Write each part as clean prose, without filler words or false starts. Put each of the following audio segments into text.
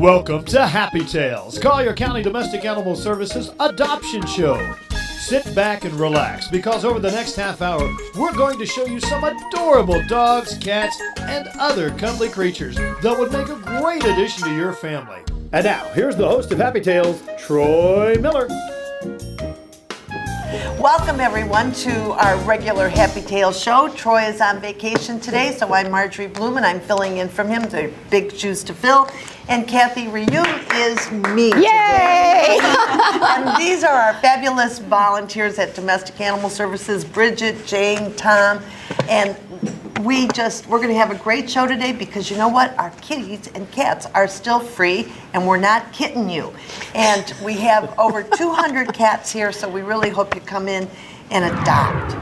Welcome to Happy Tales, Collier County Domestic Animal Services adoption show. Sit back and relax because over the next half hour, we're going to show you some adorable dogs, cats, and other cuddly creatures that would make a great addition to your family. And now, here's the host of Happy Tales, Troy Miller. Welcome everyone to our regular Happy Tales show. Troy is on vacation today, so I'm Marjorie Bloom and I'm filling in from him. They're big shoes to fill. And Kathy Ryu is me today. And these are our fabulous volunteers at Domestic Animal Services, Bridget, Jane, Tom, and we're going to have a great show today because you know what? Our kitties and cats are still free and we're not kidding you. And we have over 200 cats here, so we really hope you come in and adopt.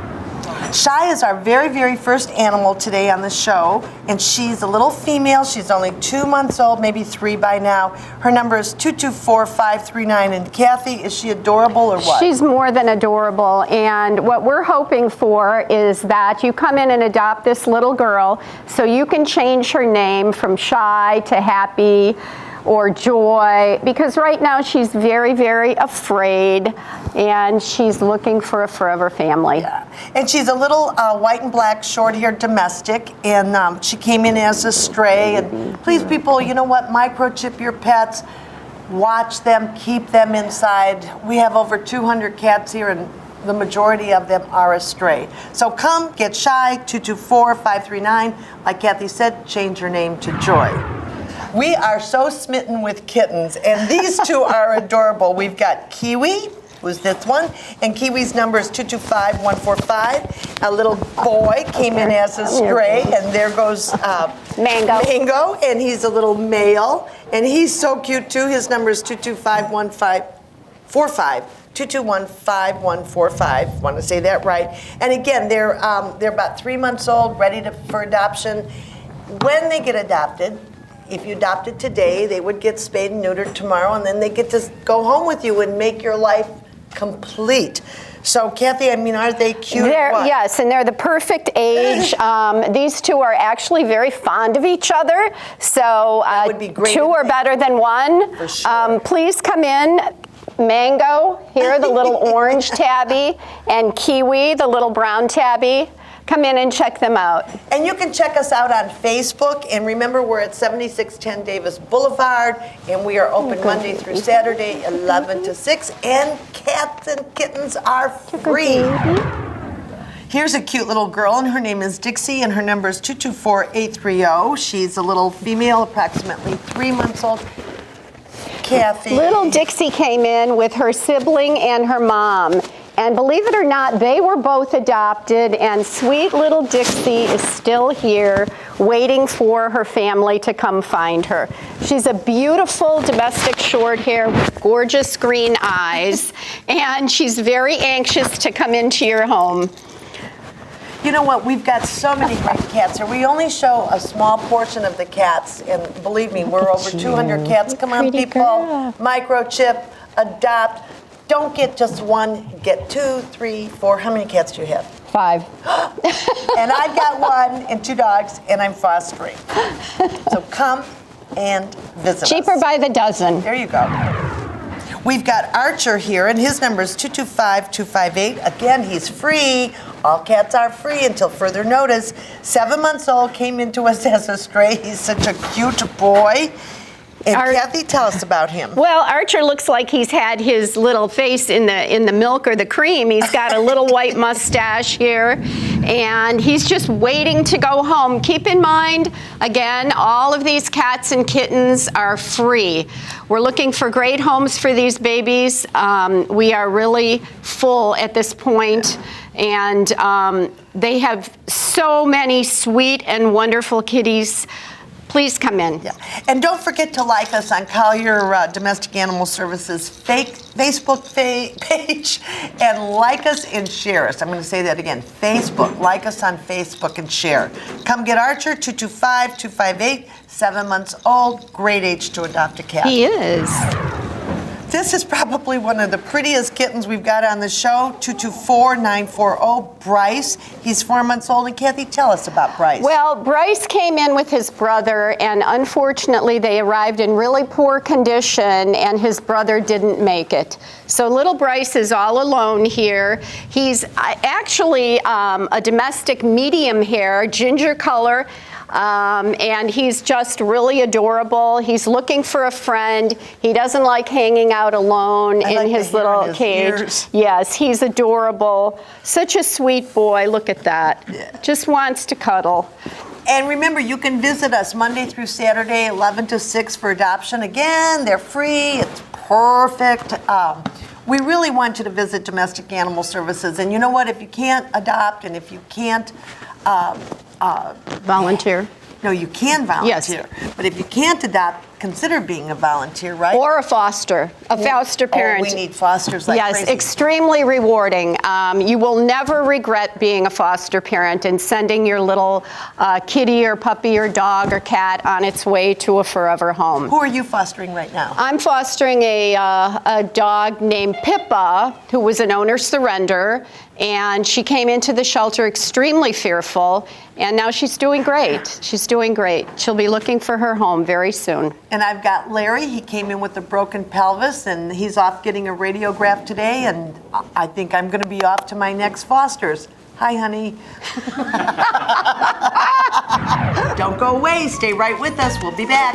Shy is our very, very first animal today on the show, and she's a little female. She's only 2 months old, maybe 3 by now. Her number is 224-539. And Kathy, is she adorable or what? She's more than adorable, and what we're hoping for is that you come in and adopt this little girl so you can change her name from Shy to Happy or Joy, because right now she's very, very afraid and she's looking for a forever family. Yeah. And she's a little white and black short-haired domestic, and she came in as a stray. And please, people, you know what? Microchip your pets. Watch them, keep them inside. We have over 200 cats here, and the majority of them are astray. So come, get Shy, 224-539. Like Kathy said, change your name to Joy. We are so smitten with kittens, and these two are adorable. We've got Kiwi, who's this one, and Kiwi's number is 225-145. A little boy came in as a stray, and there goes Mango, and he's a little male, and he's so cute too. His number is 225-1545. 221-5145. Want to say that right? And again, they're about 3 months old, ready for adoption. When they get adopted, if you adopted today, they would get spayed and neutered tomorrow, and then they get to go home with you and make your life complete. So, Kathy, I mean, are they cute? Yes, and they're the perfect age. These two are actually very fond of each other, so that would be great 2 are better than 1. For sure. Please come in. Mango, here, the little orange tabby, and Kiwi, the little brown tabby. Come in and check them out. And you can check us out on Facebook. And remember, we're at 7610 Davis Boulevard. And we are open Monday through Saturday, 11 to 6. And cats and kittens are free. Here's a cute little girl, and her name is Dixie, and her number is 224-830. She's a little female, approximately 3 months old. Kathy. Little Dixie came in with her sibling and her mom. And believe it or not, they were both adopted, and sweet little Dixie is still here waiting for her family to come find her. She's a beautiful domestic short hair with gorgeous green eyes, and she's very anxious to come into your home. You know what? We've got so many great cats here. We only show a small portion of the cats, and believe me, we're over 200 cats. Come on, people. Microchip, adopt. Don't get just 1, get 2, 3, 4. How many cats do you have? 5. And I've got 1 and 2 dogs, and I'm fostering. So come and visit us. Cheaper by the dozen. There you go. We've got Archer here, and his number is 225-258. Again, he's free. All cats are free until further notice. 7 months old, came into us as a stray. He's such a cute boy. And Kathy, tell us about him. Well, Archer looks like he's had his little face in the milk or the cream. He's got a little white mustache here, and he's just waiting to go home. Keep in mind, again, all of these cats and kittens are free. We're looking for great homes for these babies. We are really full at this point, and they have so many sweet and wonderful kitties. Please come in. Yeah. And don't forget to like us on Collier Domestic Animal Services Facebook page, and like us and share us. I'm going to say that again. Facebook. Like us on Facebook and share. Come get Archer, 225-258, 7 months old. Great age to adopt a cat. He is. This is probably one of the prettiest kittens we've got on the show, 224-940, Bryce. He's 4 months old. And Kathy, tell us about Bryce. Well, Bryce came in with his brother, and unfortunately they arrived in really poor condition, and his brother didn't make it. So little Bryce is all alone here. He's actually a domestic medium hair, ginger color. And he's just really adorable. He's looking for a friend. He doesn't like hanging out alone in his little cage. Yes, he's adorable. Such a sweet boy. Look at that. Yeah. Just wants to cuddle. And remember, you can visit us Monday through Saturday, 11 to 6 for adoption. Again, they're free. It's perfect. We really want you to visit Domestic Animal Services. And you know what? If you can't adopt and if you can't volunteer. No, you can volunteer. Yes. But if you can't adopt, consider being a volunteer, right? Or a foster parent. Oh, we need fosters like crazy. Yes, extremely rewarding. You will never regret being a foster parent and sending your little kitty or puppy or dog or cat on its way to a forever home. Who are you fostering right now? I'm fostering a dog named Pippa, who was an owner surrender, and she came into the shelter extremely fearful, and now she's doing great. She's doing great. She'll be looking for her home very soon. And I've got Larry. He came in with a broken pelvis, and he's off getting a radiograph today, and I think I'm going to be off to my next fosters. Hi, honey. Don't go away. Stay right with us. We'll be back.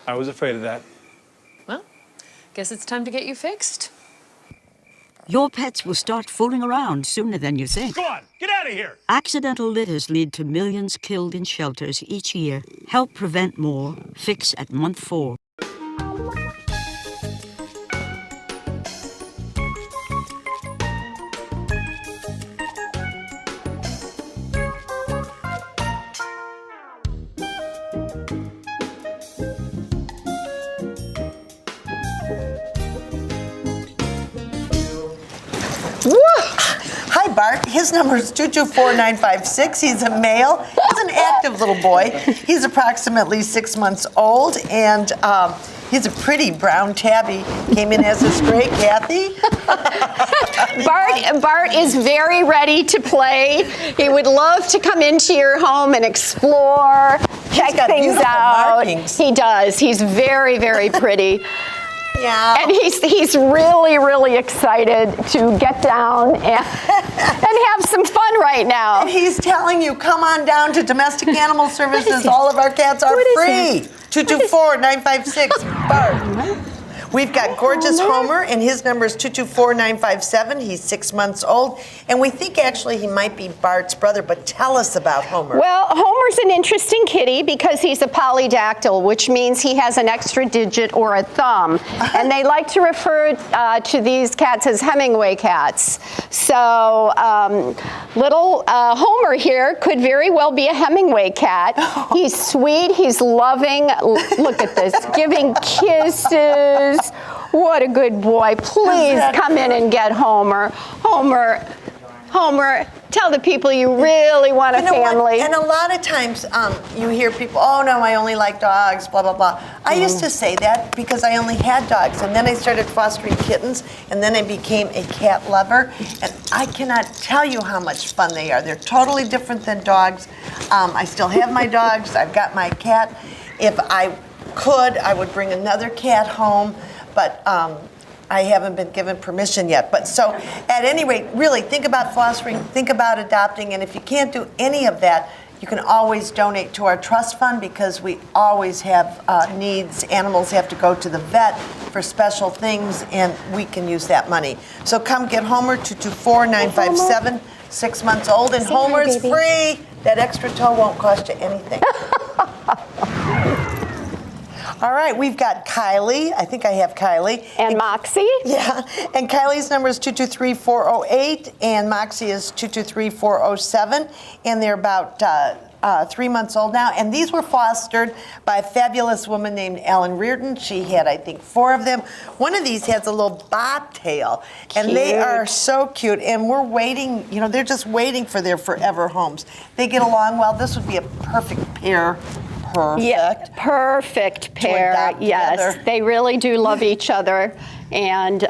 I was afraid of that. Well, guess it's time to get you fixed. Your pets will start fooling around sooner than you think. Go on, get out of here! Accidental litters lead to millions killed in shelters each year. Help prevent more. Fix at month 4. Hi, Bart. His number is 224-956. He's a male. He's an active little boy. He's approximately 6 months old, and he's a pretty brown tabby. Came in as a stray, Kathy. Bart is very ready to play. He would love to come into your home and explore, check things out. Markings. He does. He's very, very pretty. Yeah. And he's really, really excited to get down and have some fun right now. And he's telling you, come on down to Domestic Animal Services. All of our cats are free. 224-956, Bart. We've got gorgeous Homer, and his number is 224-957. He's 6 months old, and we think actually he might be Bart's brother, but tell us about Homer. Well, Homer's an interesting kitty because he's a polydactyl, which means he has an extra digit or a thumb. And they like to refer to these cats as Hemingway cats. So little Homer here could very well be a Hemingway cat. He's sweet, he's loving. Look at this, giving kisses. What a good boy. Please come in and get Homer. Homer, tell the people you really want a family. And a lot of times you hear people, oh no, I only like dogs, blah, blah, blah. I used to say that because I only had dogs, and then I started fostering kittens, and then I became a cat lover, and I cannot tell you how much fun they are. They're totally different than dogs. I still have my dogs. I've got my cat. If I could, I would bring another cat home, but I haven't been given permission yet. But so, at any rate, really think about fostering, think about adopting, and if you can't do any of that, you can always donate to our trust fund because we always have needs. Animals have to go to the vet for special things, and we can use that money. So come get Homer, 224-957, 6 months old, and Homer's free. That extra toe won't cost you anything. All right, we've got Kylie. I think I have Kylie. And Moxie? Yeah, and Kylie's number is 223-408, and Moxie is 223-407, and they're about 3 months old now. And these were fostered by a fabulous woman named Ellen Reardon. She had, I think, 4 of them. One of these has a little bobtail, and they are so cute. And we're waiting, they're just waiting for their forever homes. They get along well. This would be a perfect pair. Perfect. Yeah, perfect pair. Yes, they really do love each other. And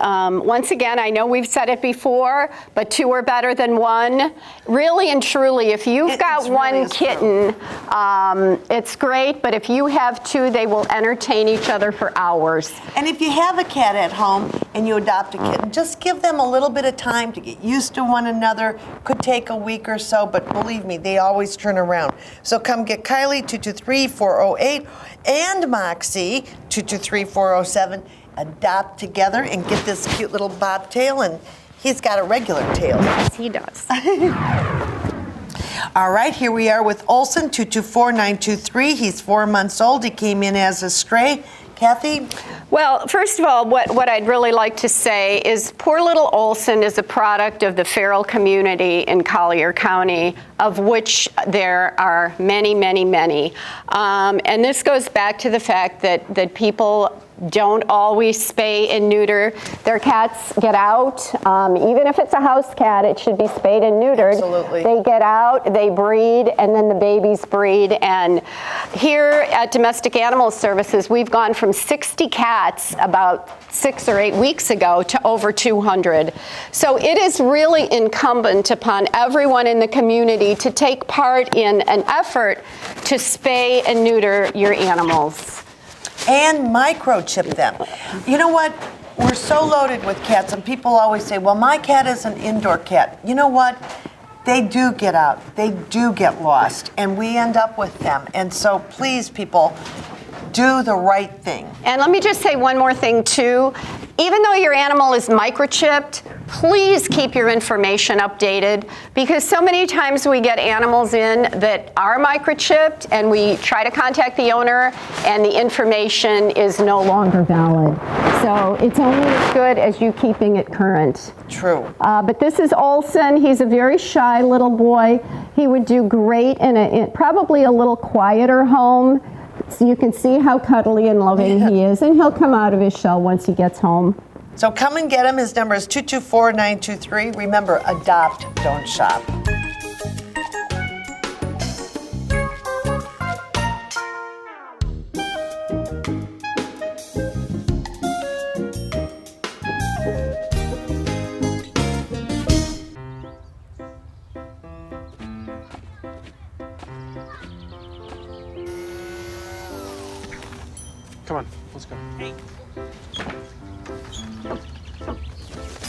once again, I know we've said it before, but 2 are better than 1. Really and truly, if you've got one kitten, it's great. But if you have 2, they will entertain each other for hours. And if you have a cat at home and you adopt a kitten, just give them a little bit of time to get used to one another. Could take a week or so, but believe me, they always turn around. So come get Kylie, 223-408, and Moxie, 223-407. Adopt together and get this cute little bobtail, and he's got a regular tail. Yes, he does. All right, here we are with Olson, 224-923. He's 4 months old. He came in as a stray. Kathy? Well, first of all, what I'd really like to say is poor little Olson is a product of the feral community in Collier County, of which there are many, many, many. And this goes back to the fact that people don't always spay and neuter their cats. Get out. Even if it's a house cat, it should be spayed and neutered. Absolutely. They get out, they breed, and then the babies breed. And here at Domestic Animal Services, we've gone from 60 cats about 6 or 8 weeks ago to over 200. So it is really incumbent upon everyone in the community to take part in an effort to spay and neuter your animals. And microchip them. You know what? We're so loaded with cats, and people always say, well, my cat is an indoor cat. You know what? They do get out. They do get lost, and we end up with them. And so please, people, do the right thing. And let me just say one more thing, too. Even though your animal is microchipped, please keep your information updated, because so many times we get animals in that are microchipped and we try to contact the owner and the information is no longer valid. So it's only as good as you keeping it current. True. But this is Olson. He's a very shy little boy. He would do great in probably a little quieter home. So you can see how cuddly and loving he is, and he'll come out of his shell once he gets home. So come and get him. His number is 224-923. Remember, adopt, don't shop. Come on, let's go.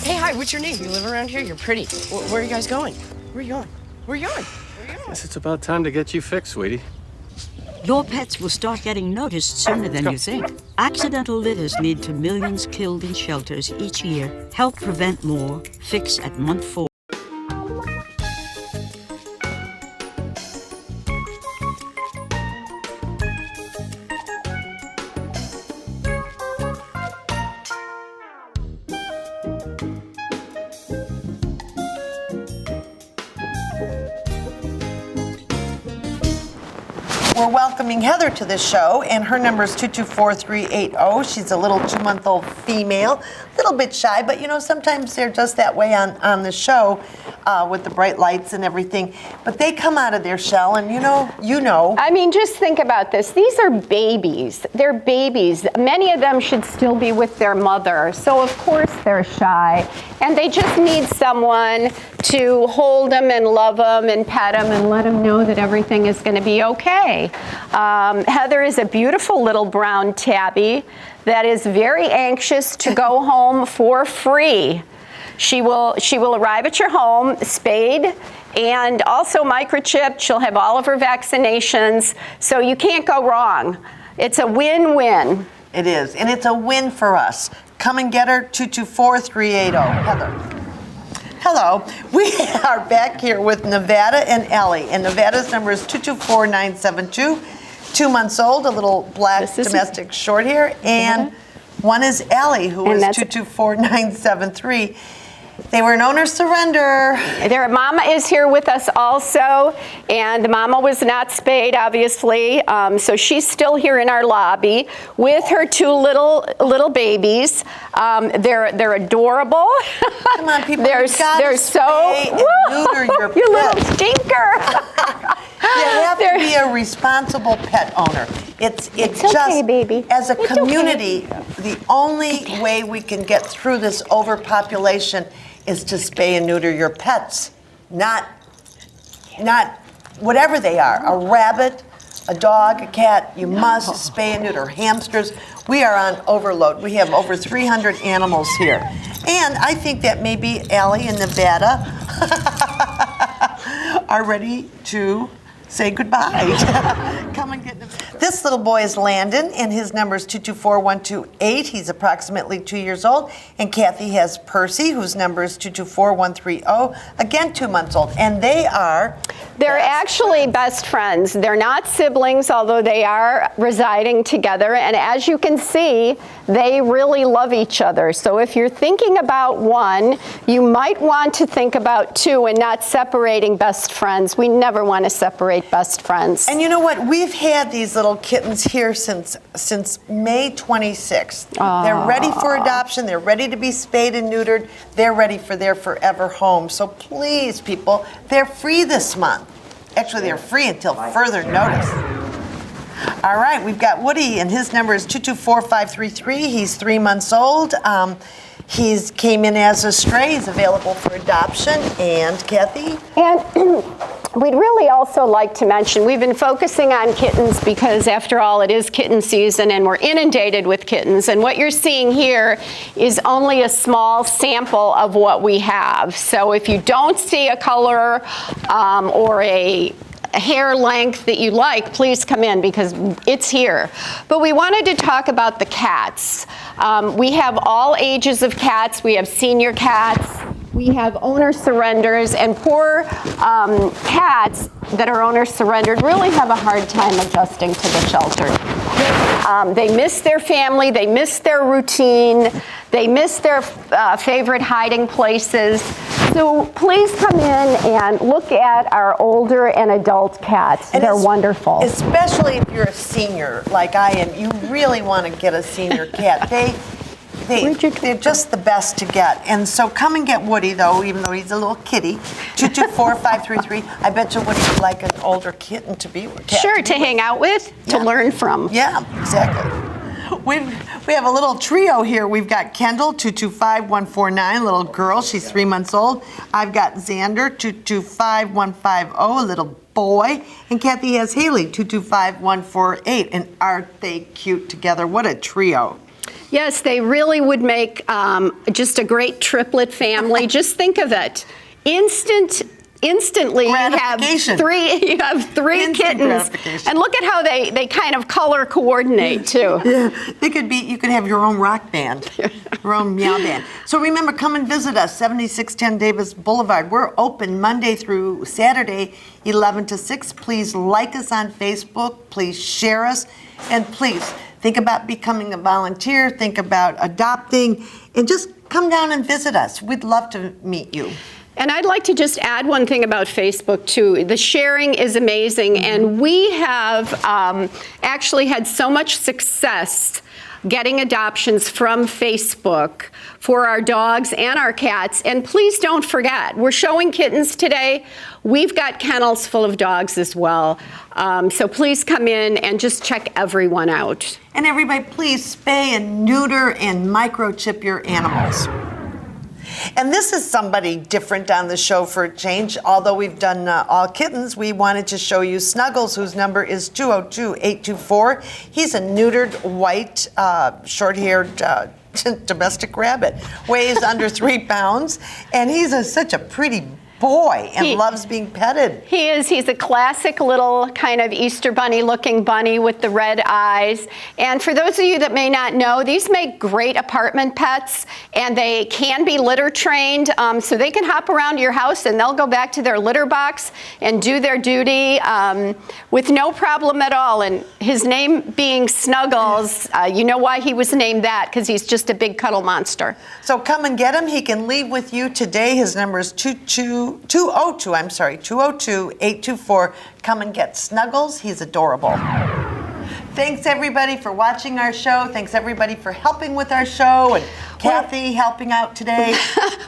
Hey, hi, what's your name? You live around here? You're pretty. Where are you guys going? Where are you going? Where are you going? Where are you going? Guess it's about time to get you fixed, sweetie. Your pets will start getting noticed sooner than you think. Accidental litters lead to millions killed in shelters each year. Help prevent more. Fix at month 4. We're welcoming Heather to the show, and her number is 224-380. She's a little 2-month-old female, a little bit shy, but sometimes they're just that way on the show with the bright lights and everything. But they come out of their shell, and you know. I mean, just think about this. These are babies. They're babies. Many of them should still be with their mother. So, of course, they're shy. And they just need someone to hold them and love them and pet them and let them know that everything is going to be okay. Heather is a beautiful little brown tabby that is very anxious to go home for free. She will arrive at your home spayed and also microchipped. She'll have all of her vaccinations, so you can't go wrong. It's a win-win. It is, and it's a win for us. Come and get her, 224-380. Heather. Hello. We are back here with Nevada and Ellie, and Nevada's number is 224-972. 2 months old, a little black This is- domestic short hair, and one is Allie, who And is that's- 224973. They were an owner surrender. Their mama is here with us also, and the mama was not spayed, obviously, so she's still here in our lobby with her 2 little babies. They're adorable. Come on, people, they're you gotta so spay and neuter your you little pets. stinker. You have to be a responsible pet owner. It's okay, just, baby. as a It's okay. community, the only way we can get through this overpopulation is to spay and neuter your pets, not whatever they are. A rabbit, a dog, a cat, you must spay and neuter. Hamsters, we are on overload. We have over 300 animals here. And I think that maybe Allie in Nevada are ready to say goodbye. Come and get them. This little boy is Landon, and his number is 224128. He's approximately 2 years old. And Kathy has Percy, whose number is 224130. Again, 2 months old. And they're actually best friends. They're not siblings, although they are residing together. And as you can see, they really love each other. So if you're thinking about one, you might want to think about 2 and not separating best friends. We never want to separate best friends. And you know what? We've had these little kittens here since May 26th. They're ready for adoption. They're ready to be spayed and neutered. They're ready for their forever home. So please, people, they're free this month. Actually, they're free until further notice. All right, we've got Woody, and his number is 224533. He's 3 months old. He's came in as a stray. He's available for adoption. And Kathy? And we'd really also like to mention, we've been focusing on kittens because after all, it is kitten season and we're inundated with kittens. And what you're seeing here is only a small sample of what we have. So if you don't see a color or a hair length that you like, please come in because it's here. But we wanted to talk about the cats. We have all ages of cats. We have senior cats. We have owner surrenders, and poor cats that are owner surrendered really have a hard time adjusting to the shelter. They miss their family, they miss their routine, they miss their favorite hiding places. So please come in and look at our older and adult cats. And they're wonderful. Especially if you're a senior like I am, you really want to get a senior cat. They're just the best to get. And so come and get Woody, though, even though he's a little kitty. 224533. I bet you Woody would like an older kitten to be with. Sure, to hang out with, to learn from. Yeah, exactly. We have a little trio here. We've got Kendall, 225149, little girl. She's 3 months old. I've got Xander, 225150, a little boy. And Kathy has Haley, 225148. And aren't they cute together? What a trio. Yes, they really would make just a great triplet family. Just think of it. Instantly you have three Instant kittens. gratification. And look at how they kind of color coordinate too. Yeah, you could have your own rock band, your own meow band. So remember, come and visit us, 7610 Davis Boulevard. We're open Monday through Saturday, 11 to 6. Please like us on Facebook. Please share us. And please think about becoming a volunteer. Think about adopting. And just come down and visit us. We'd love to meet you. And I'd like to just add one thing about Facebook, too. The sharing is amazing, and we have actually had so much success getting adoptions from Facebook for our dogs and our cats. And please don't forget, we're showing kittens today. We've got kennels full of dogs as well. So please come in and just check everyone out. And everybody, please spay and neuter and microchip your animals. And this is somebody different on the show for a change. Although we've done all kittens, we wanted to show you Snuggles, whose number is 202824. He's a neutered, white, short-haired domestic rabbit. Weighs under 3 pounds. And he's such a pretty boy and loves being petted. He is. He's a classic little kind of Easter bunny looking bunny with the red eyes. And for those of you that may not know, these make great apartment pets, and they can be litter trained, so they can hop around your house and they'll go back to their litter box and do their duty with no problem at all. And his name being Snuggles, you know why he was named that, because he's just a big cuddle monster. So come and get him. He can leave with you today. His number is 202-824. Come and get Snuggles. He's adorable. Thanks everybody for watching our show. Thanks everybody for helping with our show, and Kathy helping out today.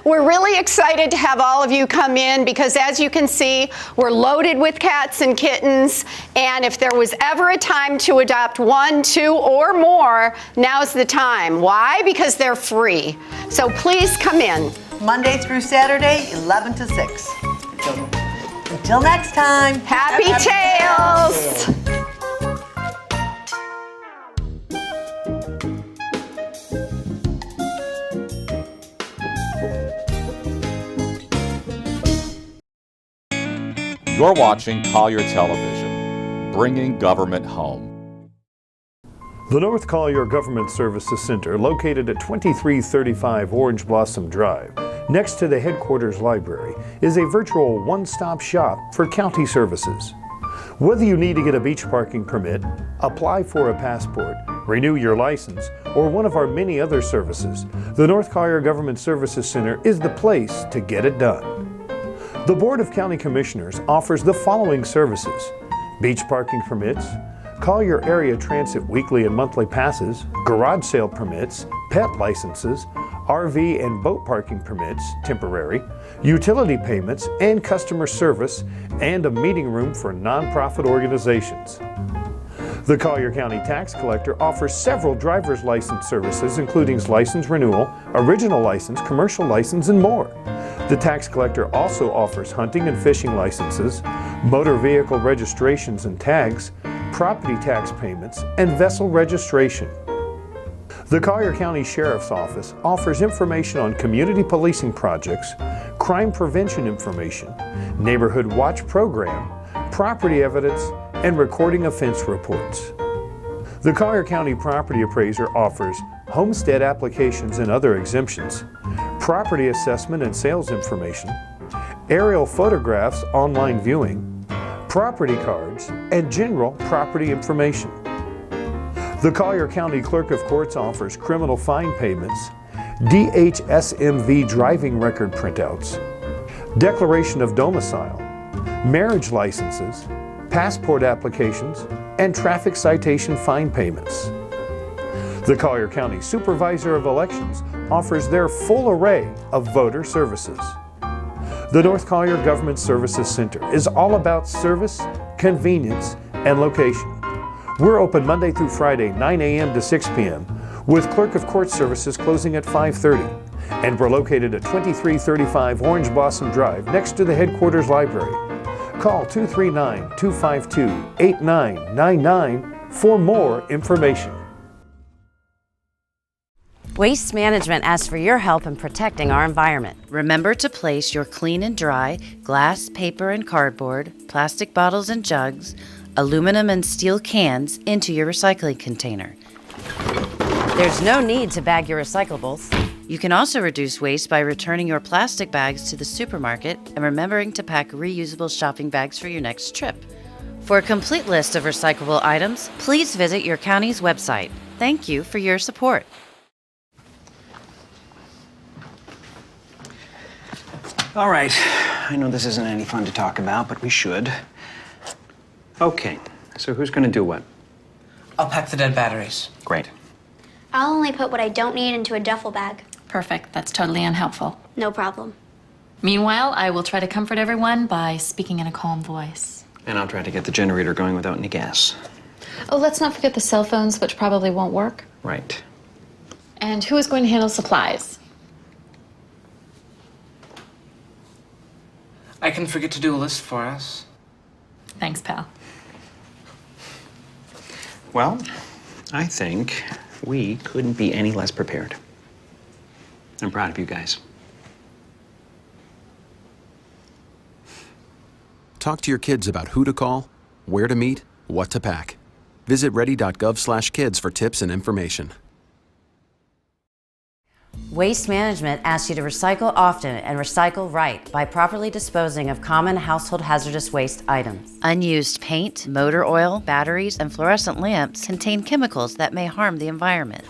We're really excited to have all of you come in because, as you can see, we're loaded with cats and kittens, and if there was ever a time to adopt 1, 2, or more, now's the time. Why? Because they're free. So please come in. Monday through Saturday, 11 to 6. Until next time. Happy Tales! You're watching Collier Television, bringing government home. The North Collier Government Services Center, located at 2335 Orange Blossom Drive, next to the headquarters library, is a virtual one-stop shop for county services. Whether you need to get a beach parking permit, apply for a passport, renew your license, or one of our many other services, the North Collier Government Services Center is the place to get it done. The Board of County Commissioners offers the following services: beach parking permits, Collier Area Transit weekly and monthly passes, garage sale permits, pet licenses, RV and boat parking permits, temporary, utility payments, and customer service, and a meeting room for nonprofit organizations. The Collier County Tax Collector offers several driver's license services, including license renewal, original license, commercial license, and more. The tax collector also offers hunting and fishing licenses, motor vehicle registrations and tags, property tax payments, and vessel registration. The Collier County Sheriff's Office offers information on community policing projects, crime prevention information, neighborhood watch program, property evidence, and recording offense reports. The Collier County Property Appraiser offers homestead applications and other exemptions, property assessment and sales information, aerial photographs, online viewing, property cards, and general property information. The Collier County Clerk of Courts offers criminal fine payments, DHSMV driving record printouts, declaration of domicile, marriage licenses, passport applications, and traffic citation fine payments. The Collier County Supervisor of Elections offers their full array of voter services. The North Collier Government Services Center is all about service, convenience, and location. We're open Monday through Friday, 9 a.m. to 6 p.m., with Clerk of Court services closing at 5:30. And we're located at 2335 Orange Blossom Drive, next to the headquarters library. Call 239-252-8999 for more information. Waste Management asks for your help in protecting our environment. Remember to place your clean and dry glass, paper, and cardboard, plastic bottles and jugs, aluminum and steel cans into your recycling container. There's no need to bag your recyclables. You can also reduce waste by returning your plastic bags to the supermarket and remembering to pack reusable shopping bags for your next trip. For a complete list of recyclable items, please visit your county's website. Thank you for your support. All right, I know this isn't any fun to talk about, but we should. Okay, so who's gonna do what? I'll pack the dead batteries. Great. I'll only put what I don't need into a duffel bag. Perfect. That's totally unhelpful. No problem. Meanwhile, I will try to comfort everyone by speaking in a calm voice. And I'll try to get the generator going without any gas. Oh, let's not forget the cell phones, which probably won't work. Right. And who is going to handle supplies? I can forget to do a list for us. Thanks, pal. Well, I think we couldn't be any less prepared. I'm proud of you guys. Talk to your kids about who to call, where to meet, what to pack. Visit ready.gov/kids for tips and information. Waste Management asks you to recycle often and recycle right by properly disposing of common household hazardous waste items. Unused paint, motor oil, batteries, and fluorescent lamps contain chemicals that may harm the environment.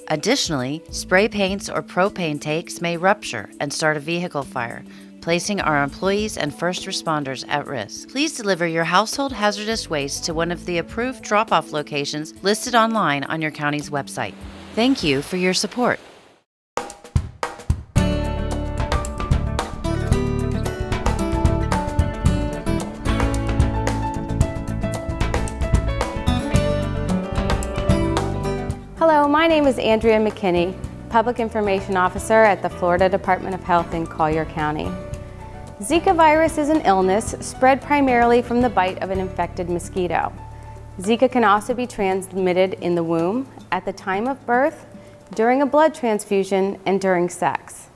Additionally, spray paints or propane tanks may rupture and start a vehicle fire, placing our employees and first responders at risk. Please deliver your household hazardous waste to one of the approved drop-off locations listed online on your county's website. Thank you for your support. Hello, my name is Andrea McKinney, Public Information Officer at the Florida Department of Health in Collier County. Zika virus is an illness spread primarily from the bite of an infected mosquito. Zika can also be transmitted in the womb, at the time of birth, during a blood transfusion, and during sex.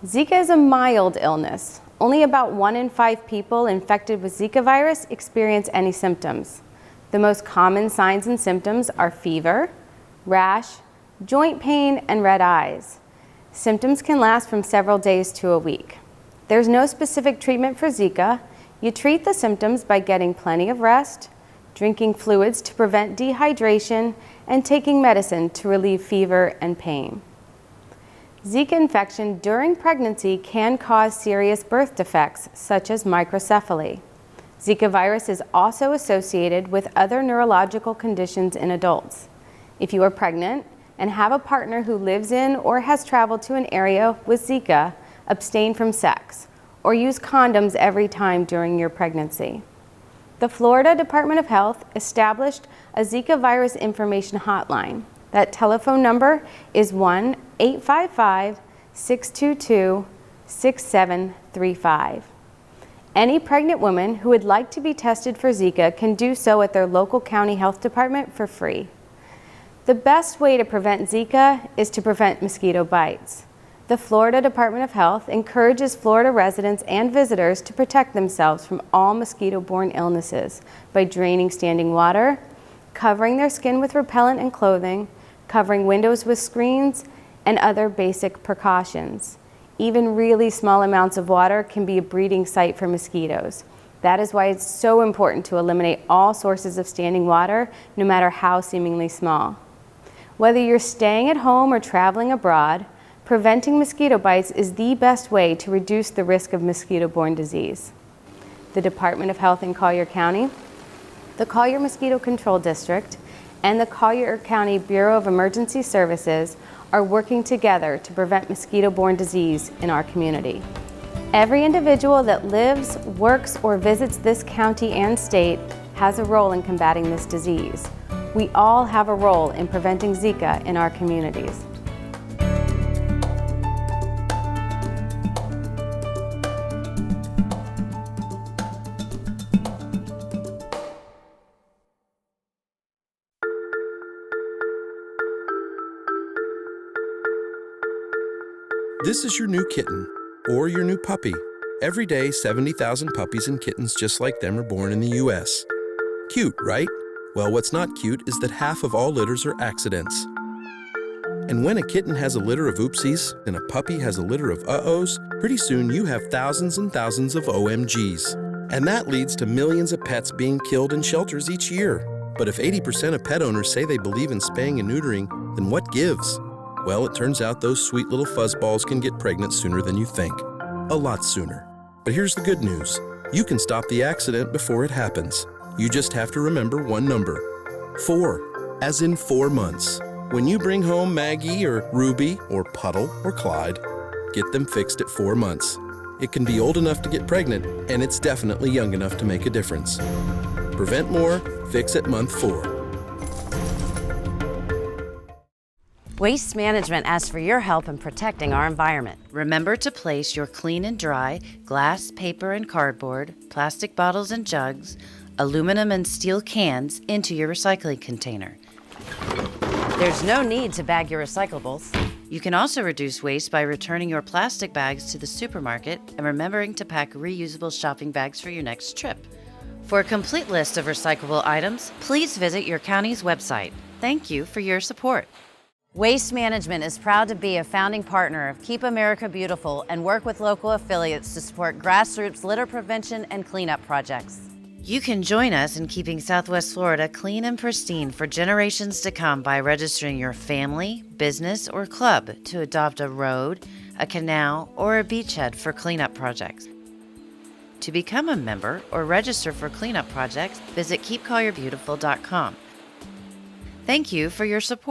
Zika is a mild illness. Only about 1 in 5 people infected with Zika virus experience any symptoms. The most common signs and symptoms are fever, rash, joint pain, and red eyes. Symptoms can last from several days to a week. There's no specific treatment for Zika. You treat the symptoms by getting plenty of rest, drinking fluids to prevent dehydration, and taking medicine to relieve fever and pain. Zika infection during pregnancy can cause serious birth defects, such as microcephaly. Zika virus is also associated with other neurological conditions in adults. If you are pregnant and have a partner who lives in or has traveled to an area with Zika, abstain from sex or use condoms every time during your pregnancy. The Florida Department of Health established a Zika virus information hotline. That telephone number is 1-855-622-6735. Any pregnant woman who would like to be tested for Zika can do so at their local county health department for free. The best way to prevent Zika is to prevent mosquito bites. The Florida Department of Health encourages Florida residents and visitors to protect themselves from all mosquito-borne illnesses by draining standing water, covering their skin with repellent and clothing, covering windows with screens, and other basic precautions. Even really small amounts of water can be a breeding site for mosquitoes. That is why it's so important to eliminate all sources of standing water, no matter how seemingly small. Whether you're staying at home or traveling abroad, preventing mosquito bites is the best way to reduce the risk of mosquito-borne disease. The Department of Health in Collier County, the Collier Mosquito Control District, and the Collier County Bureau of Emergency Services are working together to prevent mosquito-borne disease in our community. Every individual that lives, works, or visits this county and state has a role in combating this disease. We all have a role in preventing Zika in our communities. This is your new kitten, or your new puppy. Every day, 70,000 puppies and kittens just like them are born in the U.S. Cute, right? Well, what's not cute is that half of all litters are accidents. And when a kitten has a litter of oopsies and a puppy has a litter of uh-ohs, pretty soon you have thousands and thousands of OMGs. And that leads to millions of pets being killed in shelters each year. But if 80% of pet owners say they believe in spaying and neutering, then what gives? Well, it turns out those sweet little fuzzballs can get pregnant sooner than you think. A lot sooner. But here's the good news. You can stop the accident before it happens. You just have to remember one number. 4, as in 4 months. When you bring home Maggie or Ruby or Puddle or Clyde, get them fixed at 4 months. It can be old enough to get pregnant, and it's definitely young enough to make a difference. Prevent more, fix at month 4. Waste Management asks for your help in protecting our environment. Remember to place your clean and dry glass, paper, and cardboard, plastic bottles and jugs, aluminum and steel cans into your recycling container. There's no need to bag your recyclables. You can also reduce waste by returning your plastic bags to the supermarket and remembering to pack reusable shopping bags for your next trip. For a complete list of recyclable items, please visit your county's website. Thank you for your support. Waste Management is proud to be a founding partner of Keep America Beautiful and work with local affiliates to support grassroots litter prevention and cleanup projects. You can join us in keeping Southwest Florida clean and pristine for generations to come by registering your family, business, or club to adopt a road, a canal, or a beachhead for cleanup projects. To become a member or register for cleanup projects, visit keepcollierbeautiful.com. Thank you for your support.